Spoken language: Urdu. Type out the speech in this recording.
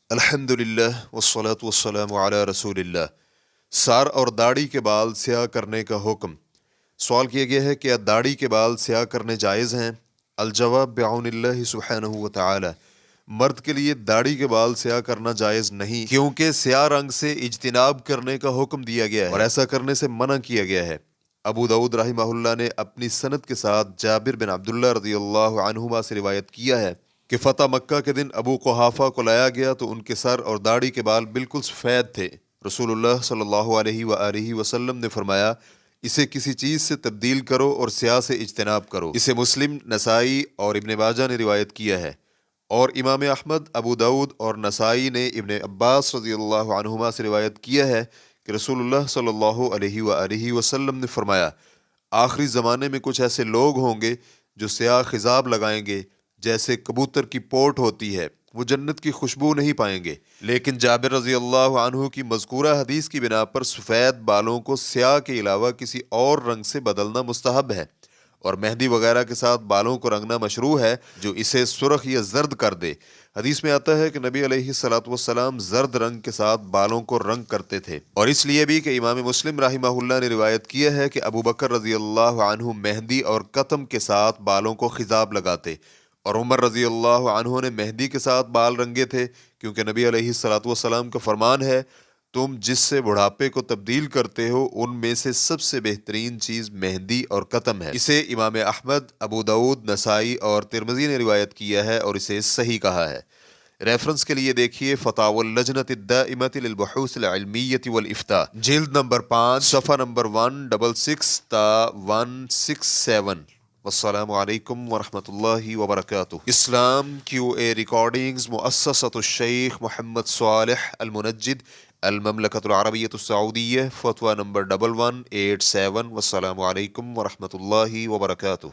الحمدللہ والصلاة والسلام علی رسول اللہ۔ سار اور داڑھی کے بال سیاہ کرنے کا حکم۔ سوال کیا گیا ہے کہ داڑھی کے بال سیاہ کرنے جائز ہیں؟ الجواب بعون اللہ سبحانہ وتعالی، مرد کے لیے داڑھی کے بال سیاہ کرنا جائز نہیں، کیونکہ سیاہ رنگ سے اجتناب کرنے کا حکم دیا گیا ہے اور ایسا کرنے سے منع کیا گیا ہے۔ ابو داؤد رحمہ اللہ نے اپنی سند کے ساتھ جابر بن عبداللہ رضی اللہ عنہما سے روایت کیا ہے کہ فتح مکہ کے دن ابو قحافہ کو لایا گیا تو ان کے سر اور داڑھی کے بال بالکل سفید تھے۔ رسول اللہ صلی اللہ علیہ وآلہ وسلم نے فرمایا، اسے کسی چیز سے تبدیل کرو اور سیاہ سے اجتناب کرو۔ اسے مسلم، نسائی اور ابن ماجہ نے روایت کیا ہے، اور امام احمد، ابو داؤد اور نسائی نے ابن عباس رضی اللہ عنہما سے روایت کیا ہے کہ رسول اللہ صلی اللہ علیہ وآلہ وسلم نے فرمایا، آخری زمانے میں کچھ ایسے لوگ ہوں گے جو سیاہ خضاب لگائیں گے جیسے کبوتر کی پوٹ ہوتی ہے، وہ جنت کی خوشبو نہیں پائیں گے۔ لیکن جابر رضی اللہ عنہ کی مذکورہ حدیث کی بنا پر سفید بالوں کو سیاہ کے علاوہ کسی اور رنگ سے بدلنا مستحب ہے، اور مہندی وغیرہ کے ساتھ بالوں کو رنگنا مشروع ہے جو اسے سرخ یا زرد کر دے۔ حدیث میں آتا ہے کہ نبی علیہ الصلوۃ والسلام زرد رنگ کے ساتھ بالوں کو رنگ کرتے تھے، اور اس لیے بھی کہ امام مسلم رحمہ اللہ نے روایت کیا ہے کہ ابو بکر رضی اللہ عنہ مہندی اور قطم کے ساتھ بالوں کو خضاب لگاتے، اور عمر رضی اللہ عنہ نے مہندی کے ساتھ بال رنگے تھے، کیونکہ نبی علیہ الصلوۃ والسلام کا فرمان ہے، تم جس سے بڑھاپے کو تبدیل کرتے ہو ان میں سے سب سے بہترین چیز مہندی اور قطم ہے۔ اسے امام احمد، ابو داؤد، نسائی اور ترمذی نے روایت کیا ہے اور اسے صحیح کہا ہے۔ ریفرنس کے لیے دیکھیے فتاوی اللجنۃ الدائمۃ للبحوث العلمیۃ والافتاء، جلد نمبر 5، صفحہ نمبر 166 تا 167۔ والسلام علیکم ورحمۃ اللہ وبرکاتہ۔ اسلام کیو اے ریکارڈنگز، مؤسسۃ الشیخ محمد صالح المنجد، المملکۃ العربیۃ السعودیہ، فتویٰ نمبر 1187۔ والسلام علیکم ورحمۃ اللہ وبرکاتہ۔